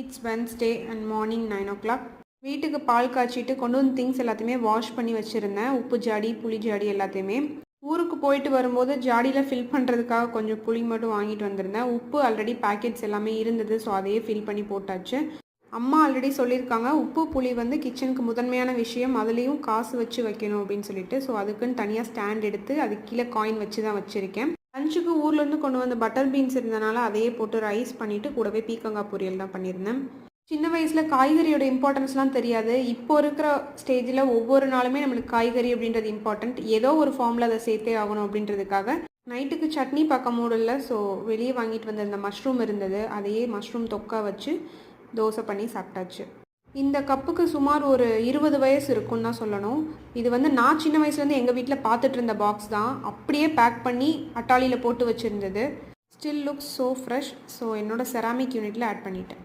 It's Wednesday and morning 9 o'clock. வீட்டுக்கு பால் காய்ச்சிட்டு கொண்டு வந்து திங்ஸ் எல்லாத்தையுமே வாஷ் பண்ணி வச்சுருந்தேன். உப்பு ஜாடி, புளி ஜாடி எல்லாத்தையுமே. ஊருக்கு போயிட்டு வரும்போது ஜாடியில் ஃபில் பண்ணுறதுக்காக கொஞ்சம் புளி மட்டும் வாங்கிட்டு வந்திருந்தேன். உப்பு ஆல்ரெடி பேக்கெட்ஸ் எல்லாமே இருந்தது, ஸோ அதையே ஃபில் பண்ணி போட்டாச்சு. அம்மா ஆல்ரெடி சொல்லியிருக்காங்க, உப்பு புளி வந்து கிச்சனுக்கு முதன்மையான விஷயம், அதுலேயும் காசு வச்சு வைக்கணும் அப்படின்னு சொல்லிட்டு. ஸோ அதுக்குன்னு தனியாக ஸ்டாண்ட் எடுத்து அதுக்கு கீழே காயின் வச்சு தான் வச்சுருக்கேன். லஞ்சுக்கு ஊர்லேருந்து கொண்டு வந்த பட்டர் பீன்ஸ் இருந்தனால அதையே போட்டு ரைஸ் பண்ணிவிட்டு கூடவே பீக்கங்காய் பொரியல் தான் பண்ணியிருந்தேன். சின்ன வயசில் காய்கறியோட இம்பார்ட்டன்ஸ்லாம் தெரியாது. இப்போ இருக்கிற ஸ்டேஜில் ஒவ்வொரு நாளுமே நம்மளுக்கு காய்கறி அப்படின்றது இம்பார்ட்டண்ட். ஏதோ ஒரு ஃபார்மில் அதை சேர்த்தே ஆகணும் அப்படின்றதுக்காக நைட்டுக்கு சட்னி பார்க்க முடியல. ஸோ வெளியே வாங்கிட்டு வந்த இந்த மஷ்ரூம் இருந்தது, அதையே மஷ்ரூம் தொக்கா வச்சு தோசை பண்ணி சாப்பிட்டாச்சு. இந்த கப்புக்கு சுமார் ஒரு 20 வயசு இருக்குன்னு தான் சொல்லணும். இது வந்து நான் சின்ன வயசுலேருந்து எங்கள் வீட்டில் பார்த்துட்டு இருந்த பாக்ஸ் தான். அப்படியே பேக் பண்ணி அட்டாளியில் போட்டு வச்சுருந்தது. Still looks so fresh. So என்னோட செராமிக் யூனிட்டில் ஆட் பண்ணிட்டேன்.